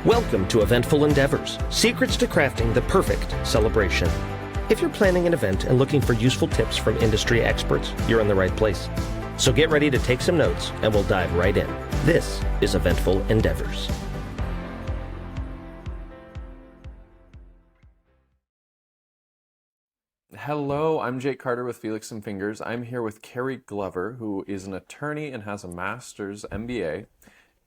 Welcome to Eventful Endeavors, secrets to crafting the perfect celebration. If you're planning an event and looking for useful tips from industry experts, you're in the right place. So get ready to take some notes and we'll dive right in. This is Eventful Endeavors. Hello, I'm Jake Carter with Felix and Fingers. I'm here with Kerri Glover, who is an attorney and has a master's MBA.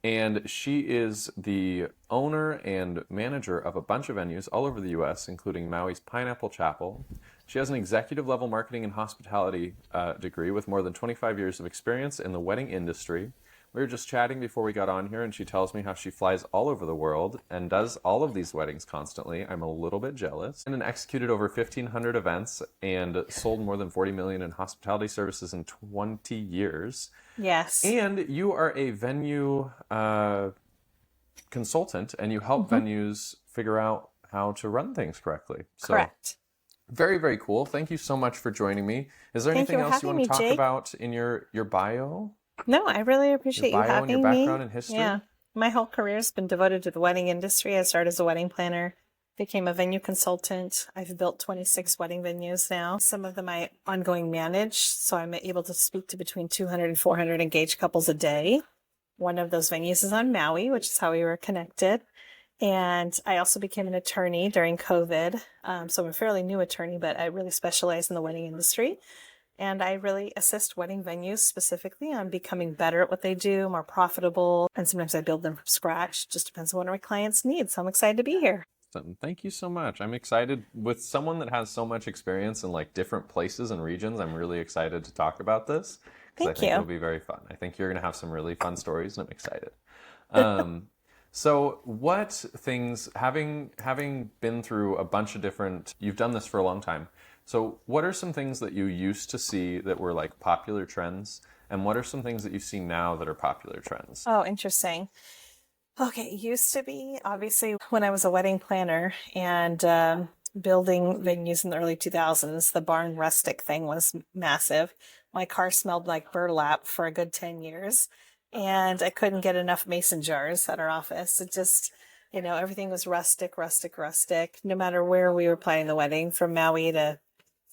And she is the owner and manager of a bunch of venues all over the U.S., including Maui's Pineapple Chapel. She has an executive level marketing and hospitality degree with more than 25 years of experience in the wedding industry. We were just chatting before we got on here, and she tells me how she flies all over the world and does all of these weddings constantly. I'm a little bit jealous. And executed over 1,500 events and sold more than $40 million in hospitality services in 20 years. Yes. And you are a venue consultant, and you help venues figure out how to run things correctly. So, correct. Very, very cool. Thank you so much for joining me. Is there anything else you want to talk about in your bio? No, I really appreciate you having me. Your background and history? Yeah. My whole career has been devoted to the wedding industry. I started as a wedding planner, became a venue consultant. I've built 26 wedding venues now. Some of them I ongoing manage, so I'm able to speak to between 200 and 400 engaged couples a day. One of those venues is on Maui, which is how we were connected. And I also became an attorney during COVID. So I'm a fairly new attorney, but I really specialize in the wedding industry. And I really assist wedding venues specifically on becoming better at what they do, more profitable. And sometimes I build them from scratch. Just depends on what my clients need. So I'm excited to be here. Thank you so much. I'm excited with someone that has so much experience in like different places and regions. I'm really excited to talk about this because I think it'll be very fun. I think you're going to have some really fun stories, and I'm excited. So what things, having been through a bunch of different, you've done this for a long time. So what are some things that you used to see that were like popular trends? And what are some things that you see now that are popular trends? Oh, interesting. Okay, it used to be, obviously, when I was a wedding planner and building venues in the early 2000s, the barn rustic thing was massive. My car smelled like burlap for a good 10 years. And I couldn't get enough mason jars at our office. It just, everything was rustic. No matter where we were planning the wedding, from Maui to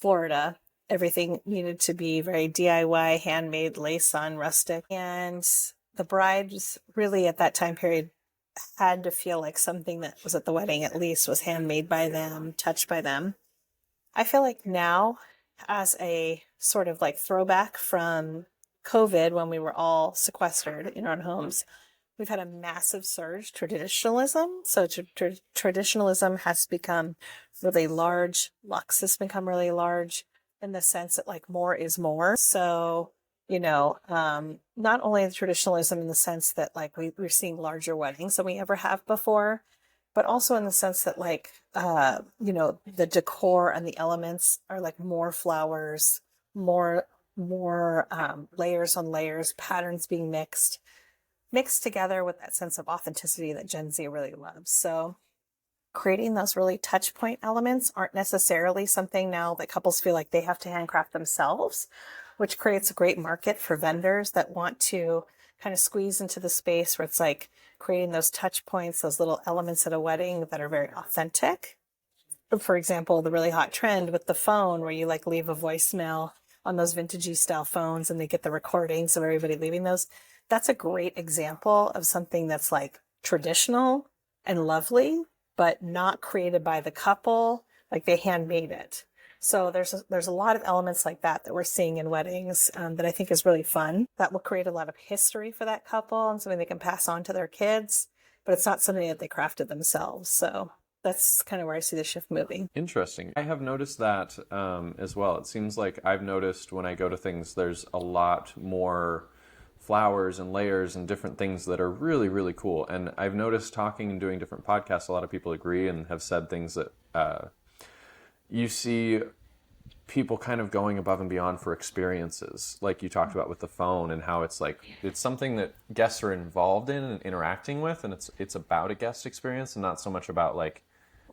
Florida, everything needed to be very DIY, handmade, lace on, rustic. And the brides really at that time period had to feel like something that was at the wedding at least was handmade by them, touched by them. I feel like now, as a sort of like throwback from COVID, when we were all sequestered in our own homes, we've had a massive surge traditionalism. So traditionalism has become really large. Lux has become really large in the sense that like more is more. So, not only the traditionalism in the sense that like we're seeing larger weddings than we ever have before, but also in the sense that like, the decor and the elements are like more flowers, more layers on layers, patterns being mixed together with that sense of authenticity that Gen Z really loves. So creating those really touch point elements aren't necessarily something now that couples feel like they have to handcraft themselves, which creates a great market for vendors that want to kind of squeeze into the space where it's like creating those touch points, those little elements at a wedding that are very authentic. For example, the really hot trend with the phone where you like leave a voicemail on those vintagey style phones and they get the recordings of everybody leaving those. That's a great example of something that's like traditional and lovely, but not created by the couple, like they handmade it. So there's a lot of elements like that we're seeing in weddings that I think is really fun. That will create a lot of history for that couple and something they can pass on to their kids, but it's not something that they crafted themselves. So that's kind of where I see the shift moving. Interesting. I have noticed that as well. It seems like I've noticed when I go to things, there's a lot more flowers and layers and different things that are really, really cool. And I've noticed talking and doing different podcasts, a lot of people agree and have said things that you see people kind of going above and beyond for experiences, like you talked about with the phone, and how it's like it's something that guests are involved in and interacting with, and it's about a guest experience and not so much about like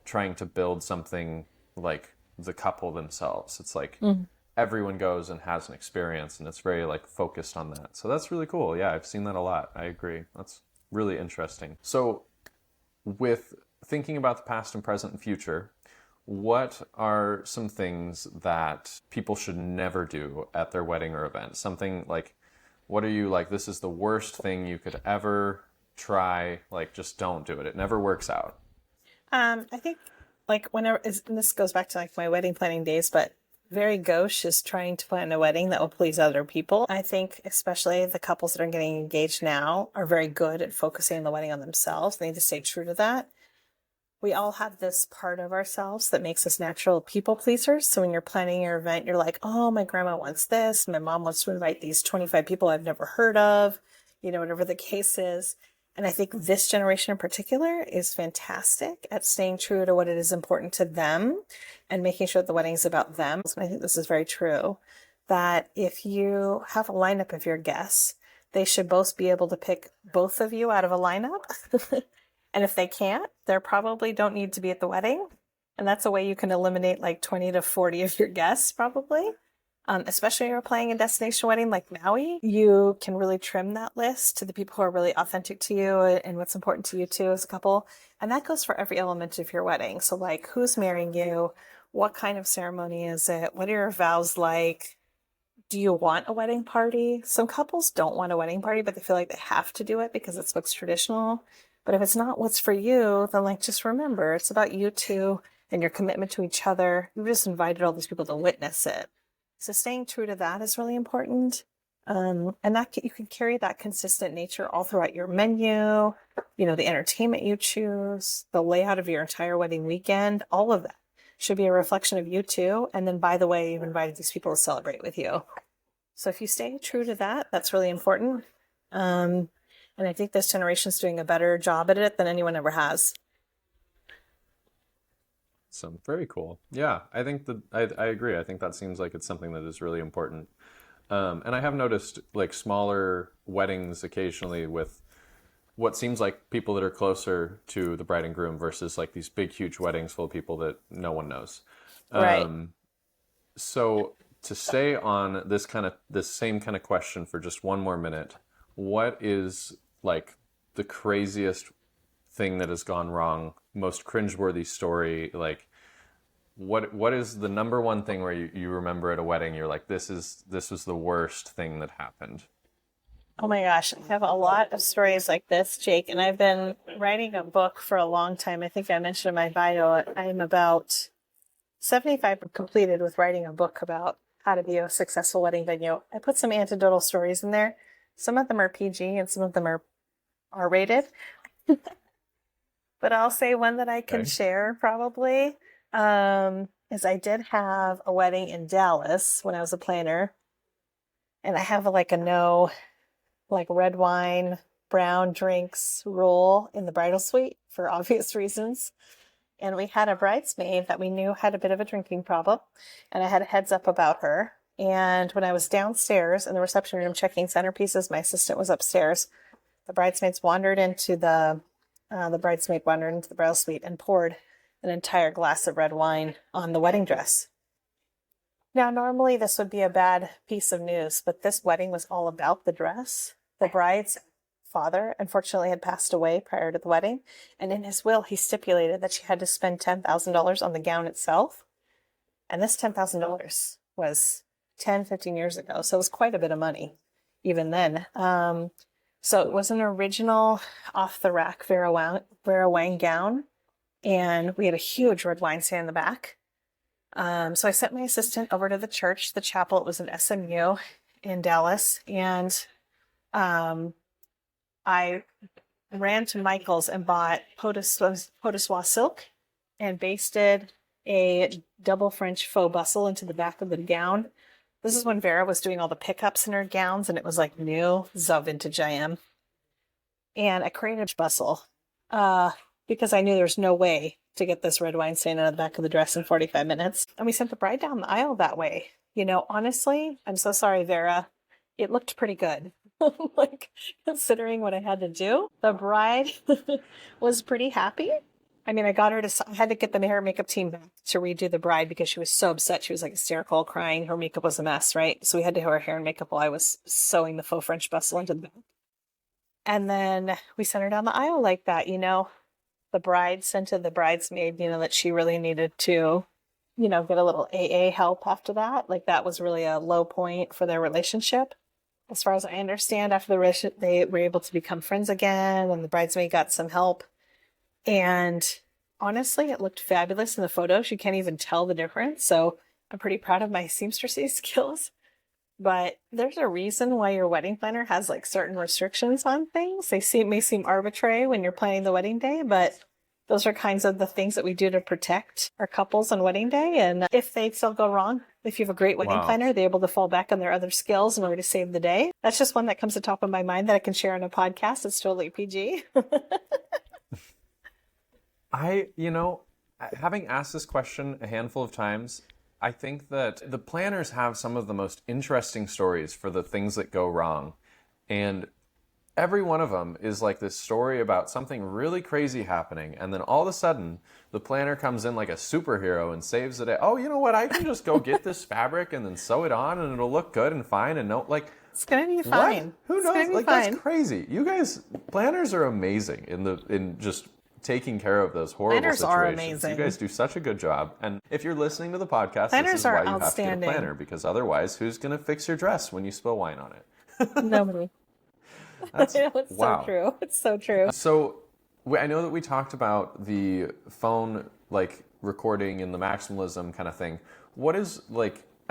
trying to build something like the couple themselves. It's like everyone goes and has an experience, and it's very like focused on that. So that's really cool. Yeah, I've seen that a lot. I agree. That's really interesting. So with thinking about the past and present and future, what are some things that people should never do at their wedding or event? Something like, what are you like, this is the worst thing you could ever try, like just don't do it. It never works out. I think like whenever, and this goes back to like my wedding planning days, but very gauche is trying to plan a wedding that will please other people. I think especially the couples that are getting engaged now are very good at focusing the wedding on themselves. They need to stay true to that. We all have this part of ourselves that makes us natural people pleasers. So when you're planning your event, you're like, oh, my grandma wants this. My mom wants to invite these 25 people I've never heard of, whatever the case is. And I think this generation in particular is fantastic at staying true to what it is important to them and making sure the wedding is about them. And I think this is very true, that if you have a lineup of your guests, they should both be able to pick both of you out of a lineup. And if they can't, they probably don't need to be at the wedding. And that's a way you can eliminate like 20 to 40 of your guests probably. Especially if you're playing a destination wedding like Maui, you can really trim that list to the people who are really authentic to you and what's important to you too as a couple. And that goes for every element of your wedding. So like, who's marrying you? What kind of ceremony is it? What are your vows like? Do you want a wedding party? Some couples don't want a wedding party, but they feel like they have to do it because it's what's traditional. But if it's not what's for you, then like, just remember, it's about you two and your commitment to each other. You just invited all these people to witness it. So staying true to that is really important. And that you can carry that consistent nature all throughout your menu, the entertainment you choose, the layout of your entire wedding weekend, all of that should be a reflection of you too. And then, by the way, you've invited these people to celebrate with you. So if you stay true to that, that's really important. And I think this generation is doing a better job at it than anyone ever has. So very cool. Yeah, I think that I agree. I think that seems like it's something that is really important. And I have noticed like smaller weddings occasionally with what seems like people that are closer to the bride and groom versus like these big, huge weddings full of people that no one knows. Right. So to stay on this same kind of question for just one more minute, what is like the craziest thing that has gone wrong, most cringeworthy story? Like what is the number one thing where you remember at a wedding, you're like, this was the worst thing that happened? Oh my gosh, I have a lot of stories like this, Jake, and I've been writing a book for a long time. I think I mentioned in my bio, I'm about 75 completed with writing a book about how to be a successful wedding venue. I put some anecdotal stories in there. Some of them are PG and some of them are R-rated. But I'll say one that I can share probably is I did have a wedding in Dallas when I was a planner. And I have a no red wine, brown drinks rule in the bridal suite for obvious reasons. And we had a bridesmaid that we knew had a bit of a drinking problem. And I had a heads up about her. And when I was downstairs in the reception room checking centerpieces, my assistant was upstairs. The bridesmaid wandered into the bridal suite and poured an entire glass of red wine on the wedding dress. Now, normally this would be a bad piece of news, but this wedding was all about the dress. The bride's father, unfortunately, had passed away prior to the wedding, and in his will, he stipulated that she had to spend $10,000 on the gown itself. And this $10,000 was 10, 15 years ago, so it was quite a bit of money even then. So it was an original off-the-rack Vera Wang gown, and we had a huge red wine stand in the back. So I sent my assistant over to the church, the chapel. It was an SMU in Dallas, and I ran to Michael's and bought pot de soie silk and basted a double French faux bustle into the back of the gown. This is when Vera was doing all the pickups in her gowns, and it was like new. This is how vintage I am. And I created a bustle because I knew there was no way to get this red wine stain out of the back of the dress in 45 minutes. And we sent the bride down the aisle that way. Honestly, I'm so sorry, Vera. It looked pretty good. Considering what I had to do. The bride was pretty happy. I mean, I had to get the hair and makeup team back to redo the bride because she was so upset. She was like hysterical, crying. Her makeup was a mess, right? So we had to do her hair and makeup while I was sewing the faux French bustle into the back. And then we sent her down the aisle like that, the bride sent to the bridesmaid, that she really needed to, get a little AA help after that. Like that was really a low point for their relationship. As far as I understand, after the relationship, they were able to become friends again, and the bridesmaid got some help. And honestly, it looked fabulous in the photos. You can't even tell the difference. So I'm pretty proud of my seamstressy skills. But there's a reason why your wedding planner has like certain restrictions on things. May seem arbitrary when you're planning the wedding day, but those are kinds of the things that we do to protect our couples on wedding day. And if they still go wrong, if you have a great wedding planner, they're able to fall back on their other skills in order to save the day. That's just one that comes to the top of my mind that I can share on a podcast. It's totally PG. Having asked this question a handful of times, I think that the planners have some of the most interesting stories for the things that go wrong. And every one of them is like this story about something really crazy happening. And then all of a sudden, the planner comes in like a superhero and saves the day. Oh, you know what? I can just go get this fabric and then sew it on and it'll look good and fine. And it's going to be fine. What? Who knows? That's crazy. You guys, planners are amazing in just taking care of those horrible planners situations. Are amazing. You guys do such a good job. And if you're listening to the podcast, planners this is why you outstanding. have to get a planner, because otherwise, who's going to fix your dress when you spill wine on it? Nobody. That's so true. It's so true. So I know that we talked about the phone recording and the maximalism kind of thing. What is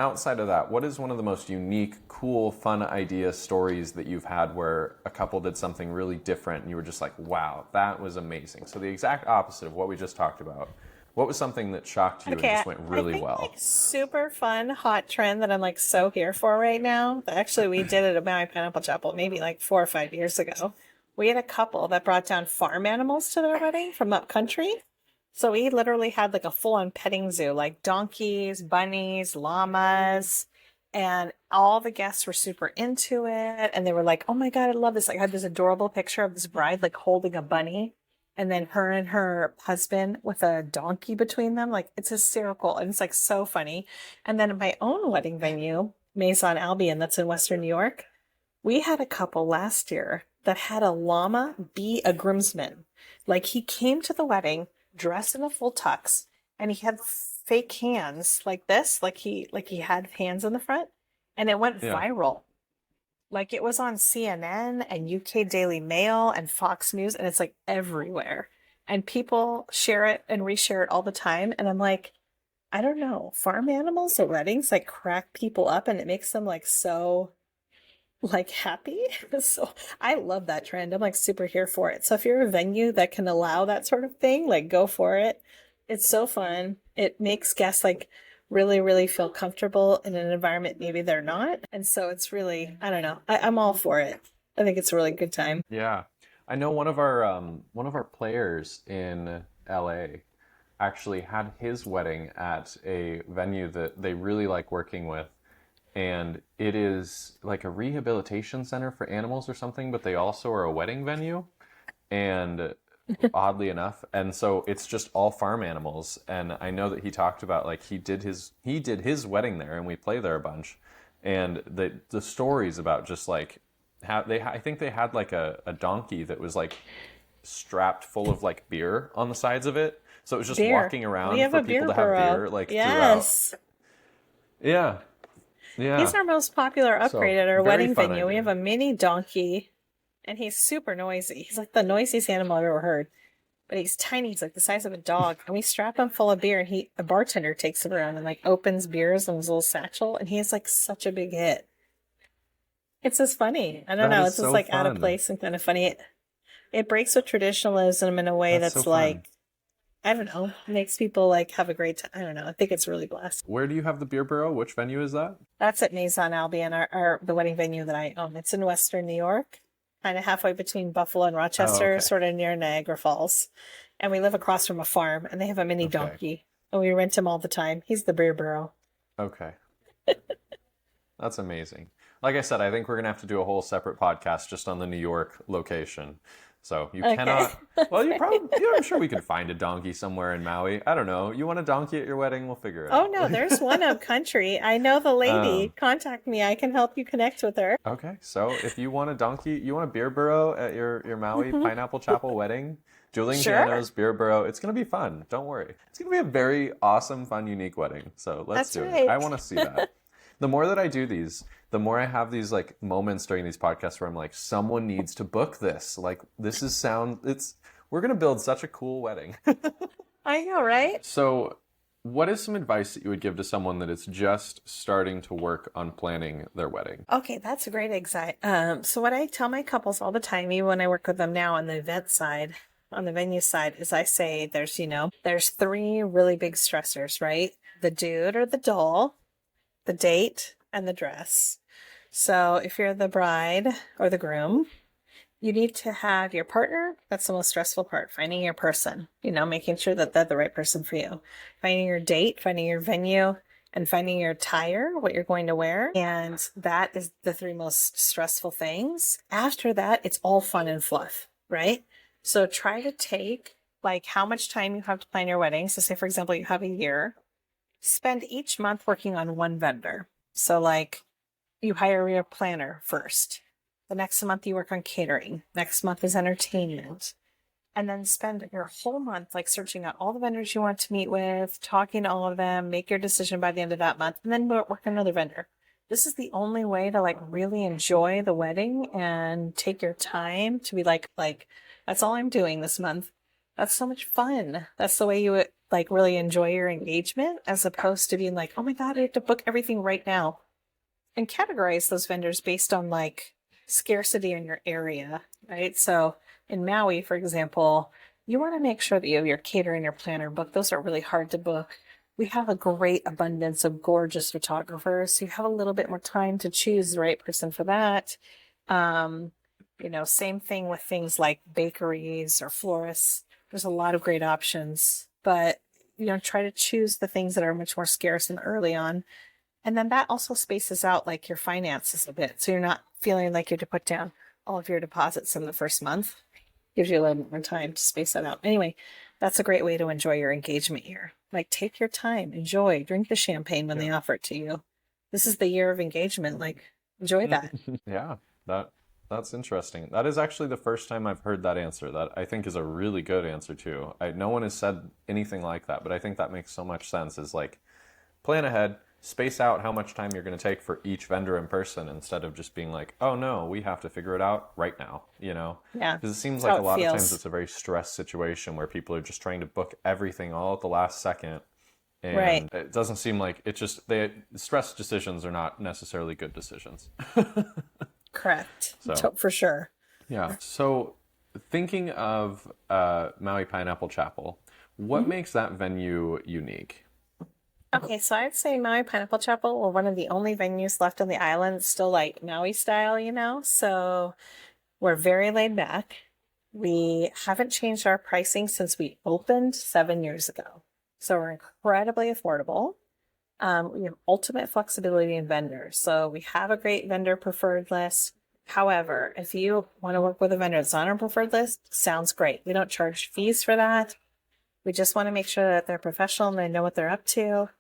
outside of that, what is one of the most unique, cool, fun idea stories that you've had where a couple did something really different and you were just like, wow, that was amazing? So the exact opposite of what we just talked about. What was something that shocked you and just went really well? Super fun, hot trend that I'm so here for right now. Actually, we did it at Maui Pineapple Chapel maybe 4 or 5 years ago. We had a couple that brought down farm animals to their wedding from up country. So we literally had a full-on petting zoo, like donkeys, bunnies, llamas, and all the guests were super into it. And they were like, oh my God, I love this. I had this adorable picture of this bride holding a bunny. And then her and her husband with a donkey between them. It's hysterical. And it's so funny. And then at my own wedding venue, Maison Albion, that's in Western New York, we had a couple last year that had a llama be a groomsman. He came to the wedding dressed in a full tux and he had fake hands like this. He had hands in the front and it went viral. It was on CNN and UK Daily Mail and Fox News, and it's everywhere. And people share it and reshare it all the time. And I'm like, I don't know, farm animals at weddings crack people up and it makes them so happy. So I love that trend. I'm super here for it. So if you're a venue that can allow that sort of thing, go for it. It's so fun. It makes guests really, really feel comfortable in an environment maybe they're not. And so it's really, I don't know, I'm all for it. I think it's a really good time. Yeah. I know one of our players in LA actually had his wedding at a venue that they really like working with. And it is a rehabilitation center for animals or something, but they also are a wedding venue. And oddly enough, and so it's just all farm animals. And I know that he talked about he did his wedding there, and we play there a bunch. And the stories about just how I think they had a donkey that was strapped full of beer on the sides of it, so it was just walking around for people to have beer yes. throughout. Yeah. He's our most popular upgrade at our wedding venue. Idea. We have a mini donkey, and he's super noisy. He's the noisiest animal I've ever heard. But he's tiny. He's the size of a dog. And we strap him full of beer, and a bartender takes him around and opens beers in his little satchel, and he's such a big hit. It's just funny. I don't know. It's just out of place and kind of funny. It breaks with traditionalism in a way that's so I don't know, makes people have a great time. I don't know. I think it's really blessed. Where do you have the beer barrel? Which venue is that? That's at Maison Albion, the wedding venue that I own. It's in Western New York, kind of halfway between Buffalo and Rochester, sort of near Niagara Falls. And we live across from a farm, and they have a mini donkey. And we rent him all the time. He's the beer barrel. Okay. That's amazing. Like I said, I think we're going to have to do a whole separate podcast just on the New York location. So you Okay. cannot, well, I'm sure we could find a donkey somewhere in Maui. I don't know. You want a donkey at your wedding? We'll figure it Oh out. no, there's one up country. I know the lady. Um, Contact me. I can help you connect with her. Okay, so if you want a donkey, you want a beer burrow at your Maui Pineapple Chapel wedding, Julian Sure. Piano's beer burrow, it's going to be fun. Don't worry. It's going to be a very awesome, fun, unique wedding. So let's That's do right. it. I want to see that. The more that I do these, the more I have these like moments during these podcasts where I'm like, someone needs to book this. Like we're going to build such a cool wedding. I know, right? So what is some advice that you would give to someone that is just starting to work on planning their wedding? Okay, that's a great insight. So what I tell my couples all the time, even when I work with them now on the event side, on the venue side, is I say there's three really big stressors, right? The dude or the doll, the date, and the dress. So if you're the bride or the groom, you need to have your partner. That's the most stressful part, finding your person, making sure that they're the right person for you. Finding your date, finding your venue, and finding your attire, what you're going to wear. And that is the three most stressful things. After that, it's all fun and fluff, right? So try to take like how much time you have to plan your wedding. So say, for example, you have a year. Spend each month working on one vendor. So like you hire your planner first. The next month you work on catering. Next month is entertainment. And then spend your whole month like searching out all the vendors you want to meet with, talking to all of them, make your decision by the end of that month, and then work on another vendor. This is the only way to like really enjoy the wedding and take your time to be like that's all I'm doing this month. That's so much fun. That's the way you would like really enjoy your engagement, as opposed to being like, oh my God, I have to book everything right now. And categorize those vendors based on like scarcity in your area, right? So in Maui, for example, you want to make sure that you have your caterer and your planner booked. Those are really hard to book. We have a great abundance of gorgeous photographers. So you have a little bit more time to choose the right person for that. Same thing with things like bakeries or florists. There's a lot of great options, but try to choose the things that are much more scarce and early on. And then that also spaces out like your finances a bit. So you're not feeling like you have to put down all of your deposits in the first month. Gives you a little bit more time to space that out. Anyway, that's a great way to enjoy your engagement year. Like take your time, enjoy, drink the champagne when they offer it to you. This is the year of engagement. Like enjoy that. Yeah, that's interesting. That is actually the first time I've heard that answer. That I think is a really good answer too. No one has said anything like that, but I think that makes so much sense. Is like plan ahead, space out how much time you're going to take for each vendor in person instead of just being like, oh no, we have to figure it out right now, Yeah. Because it seems like a lot of times it's a very stressed situation where people are just trying to book everything all at the last second. And it doesn't seem like stress decisions are not necessarily good decisions. Correct. So, For sure. Yeah. So thinking of Maui Pineapple Chapel, what makes that venue unique? Okay, so I'd say Maui Pineapple Chapel, we're one of the only venues left on the island, still like Maui style, So we're very laid back. We haven't changed our pricing since we opened 7 years ago. So we're incredibly affordable. We have ultimate flexibility in vendors. So we have a great vendor preferred list. However, if you want to work with a vendor that's on our preferred list, sounds great. We don't charge fees for that. We just want to make sure that they're professional and they know what they're up to.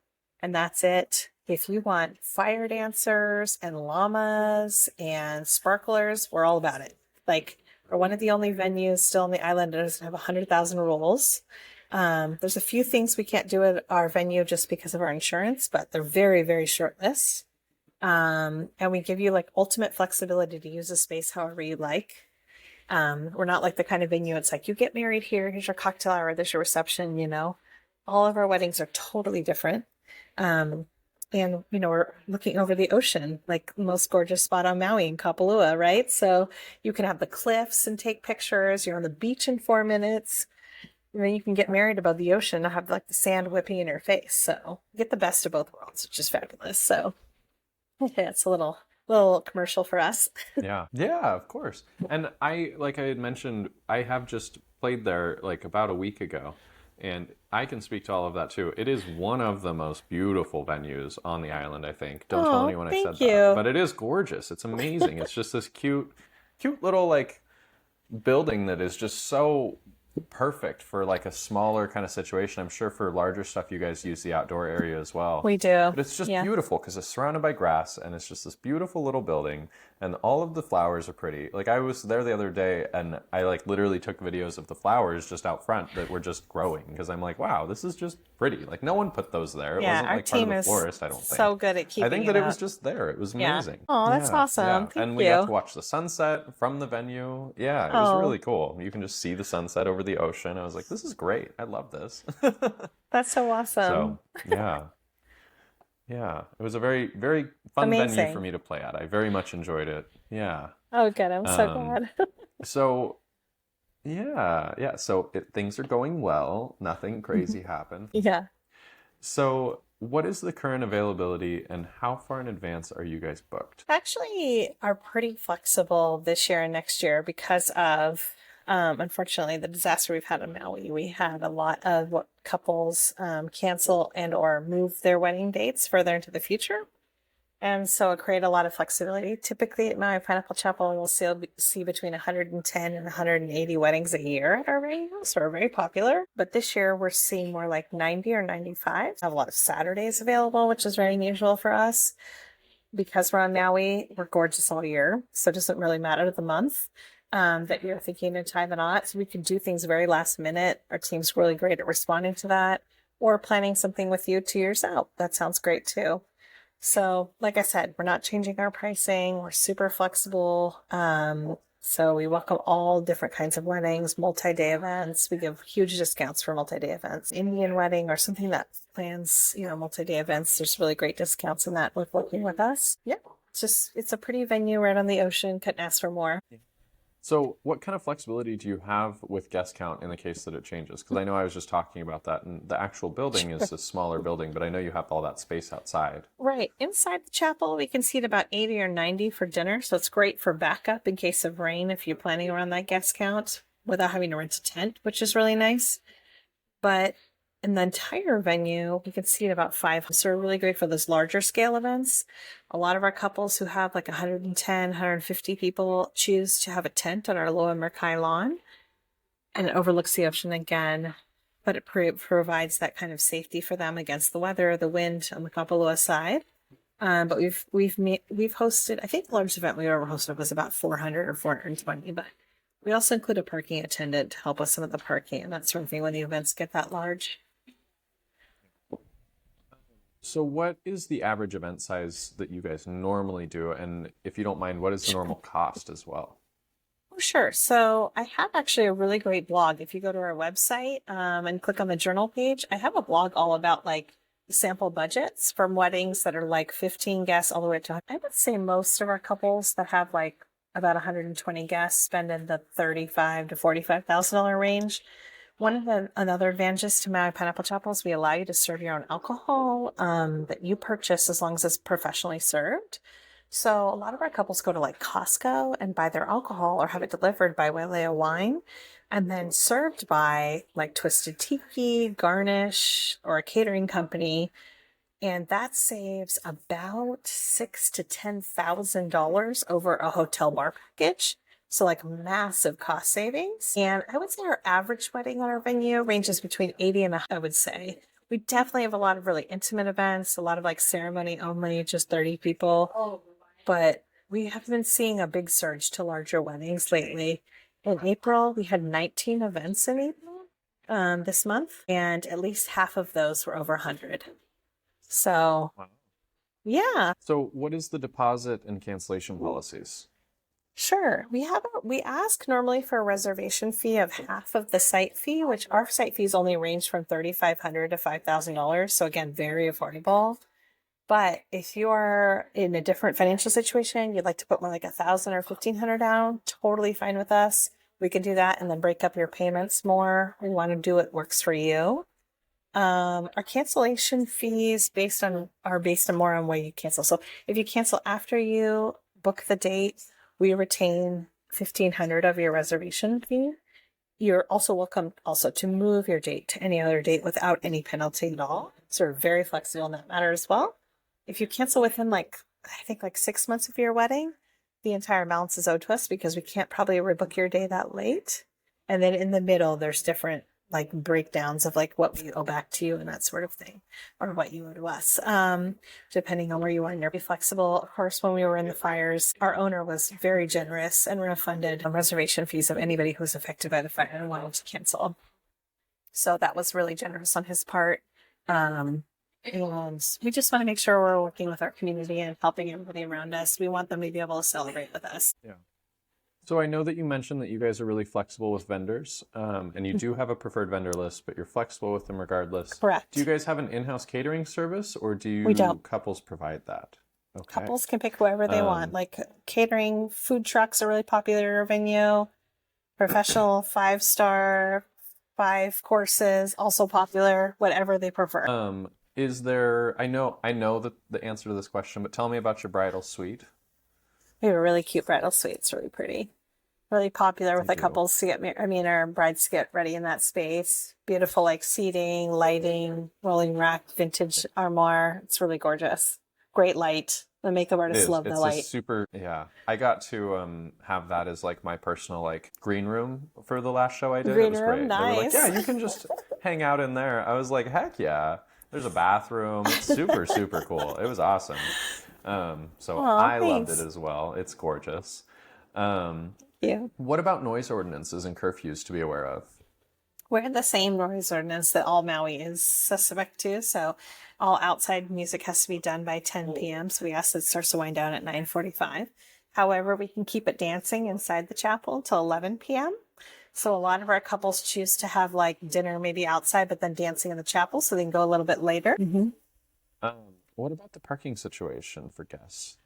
And that's it. If you want fire dancers and llamas and sparklers, we're all about it. Like, we're one of the only venues still on the island that doesn't have 100,000 rules. There's a few things we can't do at our venue just because of our insurance, but they're very, very short lists. And we give you like ultimate flexibility to use the space however you like. We're not like the kind of venue, it's like you get married here, here's your cocktail hour, there's your reception, All of our weddings are totally different. And, we're looking over the ocean, like the most gorgeous spot on Maui in Kapalua, right? So you can have the cliffs and take pictures. You're on the beach in 4 minutes. And then you can get married above the ocean and have like the sand whipping in your face. So you get the best of both worlds, which is fabulous. So okay, it's a little commercial for us. Yeah, of course. And like I had mentioned, I have just played there like about a week ago. And I can speak to all of that too. It is one of the most beautiful venues on the island, I think. Don't tell anyone I said that. But it is gorgeous. It's amazing. It's just this cute little like building that is just so perfect for like a smaller kind of situation. I'm sure for larger stuff you guys use the outdoor area as well. We do. But it's just Yeah. beautiful because it's surrounded by grass and it's just this beautiful little building and all of the flowers are pretty. Like I was there the other day and I like literally took videos of the flowers just out front that were just growing because I'm like, wow, this is just pretty. Like no one put those there. It Yeah, wasn't our like part of team the is florist, I don't think. so good at keeping I think that it was up. just there. It was Yeah. amazing. Oh, that's awesome. Yeah. Thank And we got you. to watch the sunset from the venue. Yeah, it was Oh. really cool. You can just see the sunset over the ocean. I was like, this is great. I love this. That's so awesome. So, yeah. Yeah. It was a very, very fun venue Amazing. for me to play at. I very much enjoyed it. Yeah. Oh, good. I'm so Um, glad. So, yeah. So things are going well. Nothing crazy happened. Yeah. So, what is the current availability and how far in advance are you guys booked? Actually are pretty flexible this year and next year because of unfortunately the disaster we've had in Maui. We had a lot of couples cancel and or move their wedding dates further into the future. And so it created a lot of flexibility. Typically at Maui Pineapple Chapel, we'll see between 110 and 180 weddings a year at our venue, so we're very popular. But this year we're seeing more like 90 or 95. We have a lot of Saturdays available, which is very unusual for us. Because we're on Maui, we're gorgeous all year, so it doesn't really matter the month that you're thinking to tie the knot. So we can do things very last minute. Our team's really great at responding to that, or planning something with you 2 years out. That sounds great too. So, like I said, we're not changing our pricing. We're super flexible. So we welcome all different kinds of weddings, multi-day events. We give huge discounts for multi-day events. Indian wedding or something that plans, multi-day events. There's really great discounts in that with working with us. Yeah, it's a pretty venue right on the ocean. Couldn't ask for more. So, what kind of flexibility do you have with guest count in the case that it changes? Because I know I was just talking about that, and the actual building is a smaller building, but I know you have all that space outside. Right. Inside the chapel, we can seat about 80 or 90 for dinner. So it's great for backup in case of rain if you're planning around that guest count without having to rent a tent, which is really nice. But in the entire venue, we can seat about 5. So we're really great for those larger scale events. A lot of our couples who have like 110, 150 people choose to have a tent on our Loa Merkai lawn. And it overlooks the ocean again. But it provides that kind of safety for them against the weather, the wind on the Kapalua side. But we've hosted, I think the largest event we ever hosted was about 400 or 420, but we also include a parking attendant to help us with the parking and that sort of thing when the events get that large. So, what is the average event size that you guys normally do? And if you don't mind, what is the normal cost as well? Oh, sure. So I have actually a really great blog. If you go to our website and click on the journal page, I have a blog all about like sample budgets from weddings that are like 15 guests all the way to, I would say most of our couples that have like about 120 guests spend in the $35,000 to $45,000 range. One of the another advantages to Maui Pineapple Chapel is we allow you to serve your own alcohol that you purchase as long as it's professionally served. So a lot of our couples go to like Costco and buy their alcohol or have it delivered by Wailea Wine and then served by like Twisted Tiki, Garnish, or a catering company. And that saves about $6,000 to $10,000 over a hotel bar package. So like massive cost savings. And I would say our average wedding on our venue ranges between 80 and 100, I would say. We definitely have a lot of really intimate events, a lot of like ceremony only, just 30 people. But we have been seeing a big surge to larger weddings lately. In April, we had 19 events in April this month, and at least half of those were over 100. So, Wow. Yeah. So, what is the deposit and cancellation policies? Sure. We ask normally for a reservation fee of half of the site fee, which our site fees only range from $3,500 to $5,000. So again, very affordable. But if you're in a different financial situation, you'd like to put more like $1,000 or $1,500 down, totally fine with us. We can do that and then break up your payments more. We want to do what works for you. Our cancellation fees are based on more on where you cancel. So if you cancel after you book the date, we retain $1,500 of your reservation fee. You're also welcome also to move your date to any other date without any penalty at all. So we're very flexible in that matter as well. If you cancel within I think 6 months of your wedding, the entire balance is owed to us because we can't probably rebook your day that late. And then in the middle, there's different like breakdowns of like what we owe back to you and that sort of thing, or what you owe to us, depending on where you are. And you're be flexible. Of course, when we were in the fires, our owner was very generous and refunded reservation fees of anybody who was affected by the fire and wanted to cancel. So that was really generous on his part. And we just want to make sure we're working with our community and helping everybody around us. We want them to be able to celebrate with us. Yeah. So I know that you mentioned that you guys are really flexible with vendors, and you do have a preferred vendor list, but you're flexible with them regardless. Correct. Do you guys have an in-house catering service, or do We don't. couples provide that? Okay. Couples can pick whoever they want. Like catering, food trucks are really popular at our venue. Professional 5-star, 5 courses, also popular, whatever they prefer. Is there, I know that the answer to this question, but tell me about your bridal suite. We have a really cute bridal suite. It's really pretty. Really popular with the couples to get married. Our brides to get ready in that space. Beautiful, like seating, lighting, rolling rack, vintage armoire. It's really gorgeous. Great light. The makeup artists love the light. Yeah. I got to have that as like my personal like green room for the last show I did. Green it was room, great. nice. They were like, yeah, you can just hang out in there. I was like, heck yeah. There's a bathroom. It's super, super cool. It was awesome. I loved it as well. It's gorgeous. Yeah. What about noise ordinances and curfews to be aware of? We're in the same noise ordinance that all Maui is suspect to. So all outside music has to be done by 10 p.m. So we ask that it starts to wind down at 9:45. However, we can keep it dancing inside the chapel until 11 p.m. So a lot of our couples choose to have like dinner maybe outside, but then dancing in the chapel so they can go a little bit later. Mm-hmm. What about the parking situation for guests?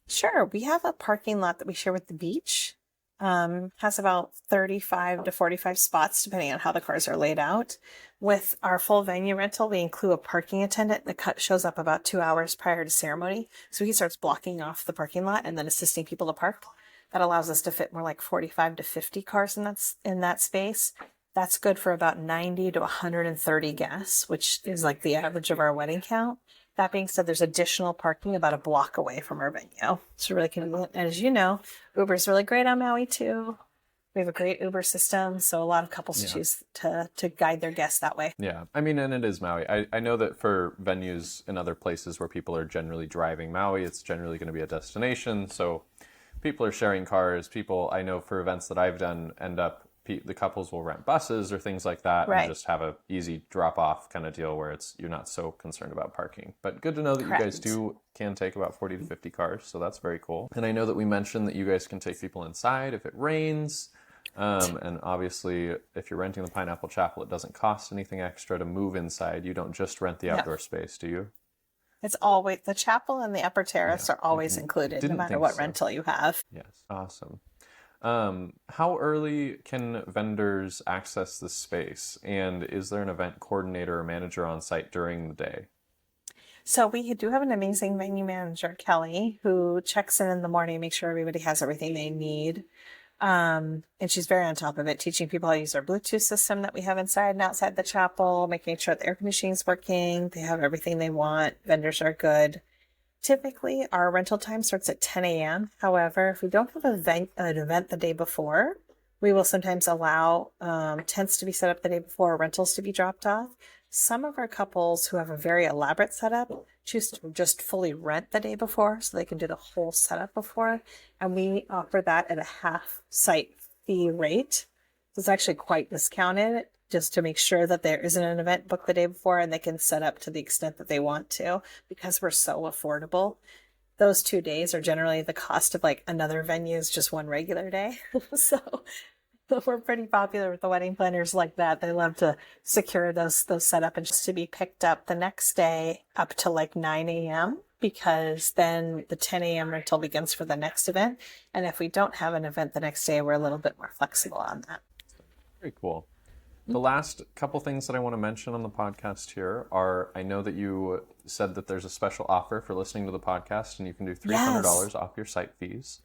Sure. We have a parking lot that we share with the beach. Has about 35 to 45 spots, depending on how the cars are laid out. With our full venue rental, we include a parking attendant that shows up about 2 hours prior to ceremony. So he starts blocking off the parking lot and then assisting people to park. That allows us to fit more like 45 to 50 cars in that space. That's good for about 90 to 130 guests, which is like the average of our wedding count. That being said, there's additional parking about a block away from our venue. It's really convenient. And as you know, Uber's really great on Maui too. We have a great Uber system, so a lot of couples choose to guide their guests that way. Yeah, I mean, and it is Maui. I know that for venues in other places where people are generally driving Maui, it's generally going to be a destination, so people are sharing cars. People, I know for events that I've done, the couples will rent buses or things like that and just have a easy drop-off kind of deal where you're not so concerned about parking. But good to know that you guys can take about 40 to 50 cars, so that's very cool. And I know that we mentioned that you guys can take people inside if it rains. And obviously, if you're renting the Pineapple Chapel, it doesn't cost anything extra to move inside. You don't just rent the outdoor space, do you? It's always, the chapel and the upper terrace are always included, no matter what rental you have. Yes, awesome. How early can vendors access this space? And is there an event coordinator or manager on site during the day? So we do have an amazing venue manager, Kelly, who checks in the morning, makes sure everybody has everything they need. And she's very on top of it, teaching people how to use our Bluetooth system that we have inside and outside the chapel, making sure the air conditioning is working. They have everything they want. Vendors are good. Typically, our rental time starts at 10 a.m. However, if we don't have an event the day before, we will sometimes allow tents to be set up the day before, rentals to be dropped off. Some of our couples who have a very elaborate setup choose to just fully rent the day before so they can do the whole setup before. And we offer that at a half site fee rate. So it's actually quite discounted, just to make sure that there isn't an event booked the day before and they can set up to the extent that they want to, because we're so affordable. Those 2 days are generally the cost of like another venue's just one regular day. So we're pretty popular with the wedding planners like that. They love to secure those set up and just to be picked up the next day up to like 9 a.m. because then the 10 a.m. rental begins for the next event. And if we don't have an event the next day, we're a little bit more flexible on that. Very cool. The last couple things that I want to mention on the podcast here are, I know that you said that there's a special offer for listening to the podcast and you can do $300 off your site fees.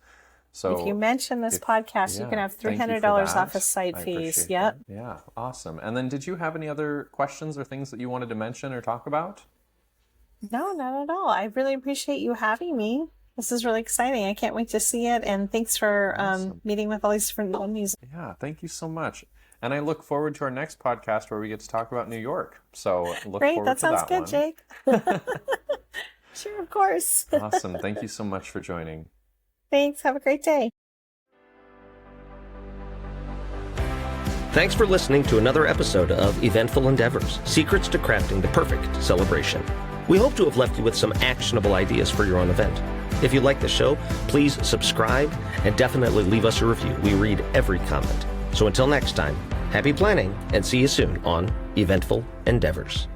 So if you mention this podcast, you can have $300 off of site fees. Yep. That. Yeah, awesome. And then did you have any other questions or things that you wanted to mention or talk about? No, not at all. I really appreciate you having me. This is really exciting. I can't wait to see it. And thanks for meeting with all these different venues. Yeah, thank you so much. And I look forward to our next podcast where we get to talk about New York. So look Great, forward that to sounds that good, one. Jake. Sure, of course. Awesome. Thank you so much for joining. Thanks. Have a great day. Thanks for listening to another episode of Eventful Endeavors, Secrets to Crafting the Perfect Celebration. We hope to have left you with some actionable ideas for your own event. If you like the show, please subscribe and definitely leave us a review. We read every comment. So until next time, happy planning and see you soon on Eventful Endeavors.